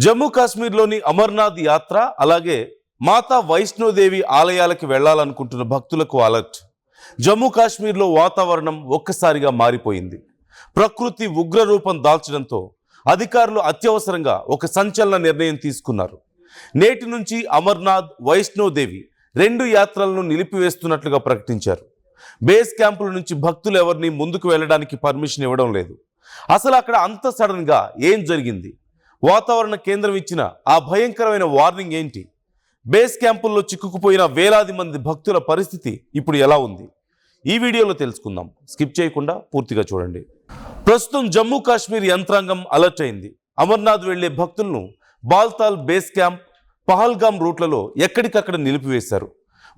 జమ్మూ కాశ్మీర్లోని అమర్నాథ్ యాత్ర అలాగే మాతా వైష్ణోదేవి ఆలయాలకు వెళ్లాలనుకుంటున్న భక్తులకు అలర్ట్. జమ్మూ కాశ్మీర్లో వాతావరణం ఒక్కసారిగా మారిపోయింది. ప్రకృతి ఉగ్రరూపం దాల్చడంతో అధికారులు అత్యవసరంగా ఒక సంచలన నిర్ణయం తీసుకున్నారు. నేటి నుంచి అమర్నాథ్, వైష్ణోదేవి 2 యాత్రలను నిలిపివేస్తున్నట్లుగా ప్రకటించారు. బేస్ క్యాంపుల నుంచి భక్తులు ఎవరిని ముందుకు వెళ్ళడానికి పర్మిషన్ ఇవ్వడం లేదు. అసలు అక్కడ అంత సడన్గా ఏం జరిగింది? వాతావరణ కేంద్రం ఇచ్చిన ఆ భయంకరమైన వార్నింగ్ ఏంటి? బేస్ క్యాంపుల్లో చిక్కుకుపోయిన వేలాది మంది భక్తుల పరిస్థితి ఇప్పుడు ఎలా ఉంది? ఈ వీడియోలో తెలుసుకుందాం. స్కిప్ చేయకుండా పూర్తిగా చూడండి. ప్రస్తుతం జమ్మూ కాశ్మీర్ యంత్రాంగం అలర్ట్ అయింది. అమర్నాథ్ వెళ్లే భక్తులను బాల్తాల్ బేస్ క్యాంప్, పహల్గామ్ రూట్లలో ఎక్కడికక్కడ నిలిపివేశారు.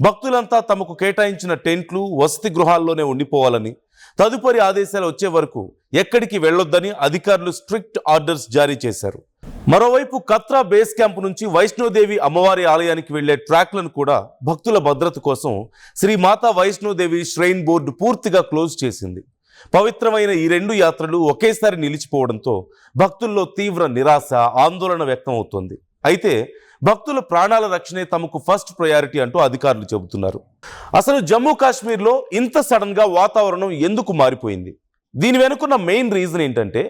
భక్తులంతా తమకు కేటాయించిన టెంట్లు, వసతి గృహాల్లోనే ఉండిపోవాలని, తదుపరి ఆదేశాలు వచ్చే వరకు ఎక్కడికి వెళ్లొద్దని అధికారులు స్ట్రిక్ట్ ఆర్డర్స్ జారీ చేశారు. మరోవైపు కత్రా బేస్ క్యాంప్ నుంచి వైష్ణోదేవి అమ్మవారి ఆలయానికి వెళ్లే ట్రాక్లను కూడా భక్తుల భద్రత కోసం శ్రీ మాతా వైష్ణోదేవి శ్రైన్ బోర్డు పూర్తిగా క్లోజ్ చేసింది. పవిత్రమైన ఈ 2 యాత్రలు ఒకేసారి నిలిచిపోవడంతో భక్తుల్లో తీవ్ర నిరాశ, ఆందోళన వ్యక్తం అవుతోంది. అయితే భక్తుల ప్రాణాల రక్షణే తమకు ఫస్ట్ ప్రయారిటీ అంటూ అధికారులు చెబుతున్నారు. అసలు జమ్మూ కాశ్మీర్లో ఇంత సడన్గా వాతావరణం ఎందుకు మారిపోయింది? దీని వెనుకున్న మెయిన్ రీజన్ ఏంటంటే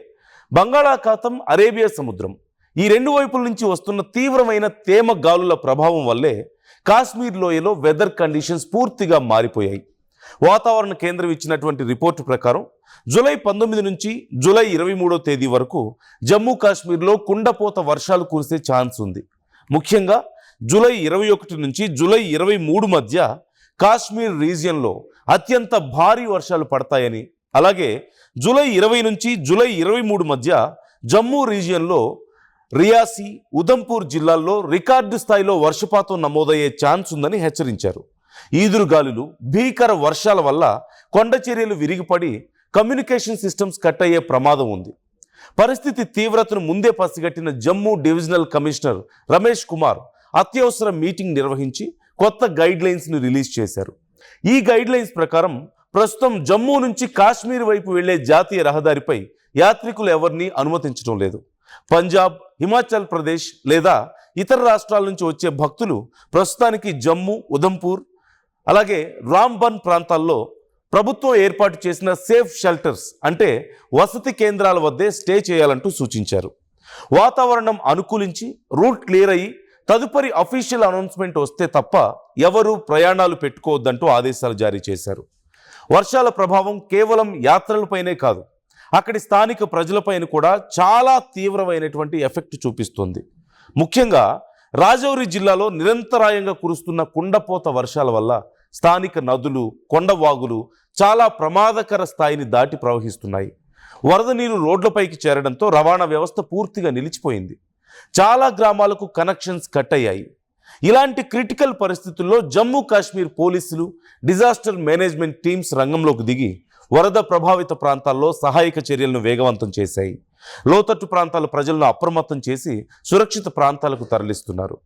బంగాళాఖాతం, అరేబియా సముద్రం ఈ 2 వైపుల నుంచి వస్తున్న తీవ్రమైన తేమ గాలుల ప్రభావం వల్లే కాశ్మీర్ లోయలో వెదర్ కండిషన్స్ పూర్తిగా మారిపోయాయి. వాతావరణ కేంద్రం ఇచ్చినటువంటి రిపోర్టు ప్రకారం జూలై 19 నుంచి జూలై 23వ తేదీ వరకు జమ్మూ కాశ్మీర్లో కుండపోత వర్షాలు కురిసే ఛాన్స్ ఉంది. ముఖ్యంగా జూలై 21 నుంచి జూలై 23 మధ్య కాశ్మీర్ రీజియన్లో అత్యంత భారీ వర్షాలు పడతాయని, అలాగే జూలై 20 నుంచి జూలై 23 మధ్య జమ్మూ రీజియన్లో రియాసీ, ఉదంపూర్ జిల్లాల్లో రికార్డు స్థాయిలో వర్షపాతం నమోదయ్యే ఛాన్స్ ఉందని హెచ్చరించారు. ఈదురుగాలులు, భీకర వర్షాల వల్ల కొండ చర్యలు విరిగిపడి కమ్యూనికేషన్ సిస్టమ్స్ కట్ అయ్యే ప్రమాదం ఉంది. పరిస్థితి తీవ్రతను ముందే పసిగట్టిన జమ్మూ డివిజనల్ కమిషనర్ రమేష్ కుమార్ అత్యవసర మీటింగ్ నిర్వహించి కొత్త గైడ్లైన్స్ను రిలీజ్ చేశారు. ఈ గైడ్లైన్స్ ప్రకారం ప్రస్తుతం జమ్మూ నుంచి కాశ్మీర్ వైపు వెళ్లే జాతీయ రహదారిపై యాత్రికులు ఎవరిని అనుమతించడం లేదు. పంజాబ్, హిమాచల్ ప్రదేశ్ లేదా ఇతర రాష్ట్రాల నుంచి వచ్చే భక్తులు ప్రస్తుతానికి జమ్మూ, ఉదంపూర్ అలాగే రాంబన్ ప్రాంతాల్లో ప్రభుత్వం ఏర్పాటు చేసిన సేఫ్ షెల్టర్స్ అంటే వసతి కేంద్రాల వద్దే స్టే చేయాలంటూ సూచించారు. వాతావరణం అనుకూలించి రూట్ క్లియర్ అయ్యి తదుపరి అఫీషియల్ అనౌన్స్మెంట్ వస్తే తప్ప ఎవరూ ప్రయాణాలు పెట్టుకోవద్దంటూ ఆదేశాలు జారీ చేశారు. వర్షాల ప్రభావం కేవలం యాత్రలపైనే కాదు, అక్కడి స్థానిక ప్రజలపైన కూడా చాలా తీవ్రమైనటువంటి ఎఫెక్ట్ చూపిస్తుంది. ముఖ్యంగా రాజౌరి జిల్లాలో నిరంతరాయంగా కురుస్తున్న కుండపోత వర్షాల వల్ల స్థానిక నదులు, కొండవాగులు చాలా ప్రమాదకర స్థాయిని దాటి ప్రవహిస్తున్నాయి. వరద నీరు రోడ్లపైకి చేరడంతో రవాణా వ్యవస్థ పూర్తిగా నిలిచిపోయింది. చాలా గ్రామాలకు కనెక్షన్స్ కట్ అయ్యాయి. ఇలాంటి క్రిటికల్ పరిస్థితుల్లో జమ్మూ కాశ్మీర్ పోలీసులు, డిజాస్టర్ మేనేజ్మెంట్ టీమ్స్ రంగంలోకి దిగి వరద ప్రభావిత ప్రాంతాల్లో సహాయక చర్యలను వేగవంతం చేశాయి. లోతట్టు ప్రాంతాల ప్రజలను అప్రమత్తం చేసి సురక్షిత ప్రాంతాలకు తరలిస్తున్నారు.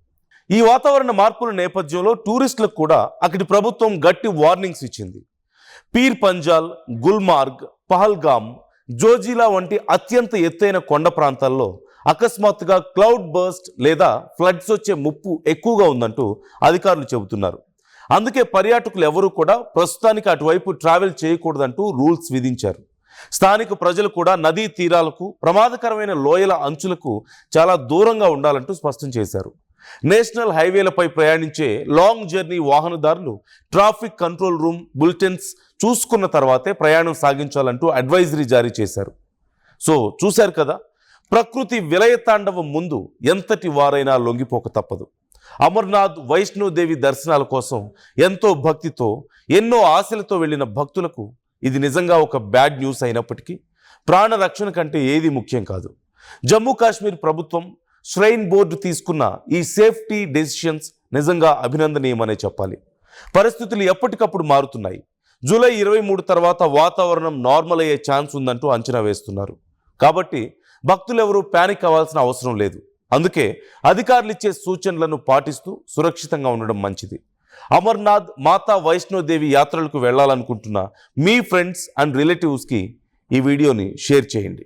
ఈ వాతావరణ మార్పుల నేపథ్యంలో టూరిస్టులకు కూడా అక్కడి ప్రభుత్వం గట్టి వార్నింగ్స్ ఇచ్చింది. పీర్ పంజాల్, గుల్మార్గ్, పహల్గామ్, జోజిలా వంటి అత్యంత ఎత్తైన కొండ ప్రాంతాల్లో అకస్మాత్తుగా క్లౌడ్ బర్స్ట్ లేదా ఫ్లడ్స్ వచ్చే ముప్పు ఎక్కువగా ఉందంటూ అధికారులు చెబుతున్నారు. అందుకే పర్యాటకులు ఎవరూ కూడా ప్రస్తుతానికి అటువైపు ట్రావెల్ చేయకూడదంటూ రూల్స్ విధించారు. స్థానిక ప్రజలు కూడా నదీ తీరాలకు, ప్రమాదకరమైన లోయల అంచులకు చాలా దూరంగా ఉండాలంటూ స్పష్టం చేశారు. నేషనల్ హైవేలపై ప్రయాణించే లాంగ్ జర్నీ వాహనదారులు ట్రాఫిక్ కంట్రోల్ రూమ్ బులెటిన్స్ చూసుకున్న తర్వాతే ప్రయాణం సాగించాలంటూ అడ్వైజరీ జారీ చేశారు. సో చూశారు కదా, ప్రకృతి విలయతాండవం ముందు ఎంతటి వారైనా లొంగిపోక తప్పదు. అమర్నాథ్, వైష్ణోదేవి దర్శనాల కోసం ఎంతో భక్తితో, ఎన్నో ఆశలతో వెళ్ళిన భక్తులకు ఇది నిజంగా ఒక బ్యాడ్ న్యూస్ అయినప్పటికీ ప్రాణ రక్షణ కంటే ఏది ముఖ్యం కాదు. జమ్మూ కాశ్మీర్ ప్రభుత్వం, శ్రైన్ బోర్డు తీసుకున్న ఈ సేఫ్టీ డెసిషన్స్ నిజంగా అభినందనీయమనే చెప్పాలి. పరిస్థితులు ఎప్పటికప్పుడు మారుతున్నాయి. జూలై 23 తర్వాత వాతావరణం నార్మల్ అయ్యే ఛాన్స్ ఉందంటూ అంచనా వేస్తున్నారు. కాబట్టి భక్తులెవరూ ప్యానిక్ అవ్వాల్సిన అవసరం లేదు. అందుకే అధికారులు ఇచ్చే సూచనలను పాటిస్తూ సురక్షితంగా ఉండడం మంచిది. అమర్నాథ్, మాతా వైష్ణోదేవి యాత్రలకు వెళ్లాలనుకుంటున్న మీ ఫ్రెండ్స్ అండ్ రిలేటివ్స్కి ఈ వీడియోని షేర్ చేయండి.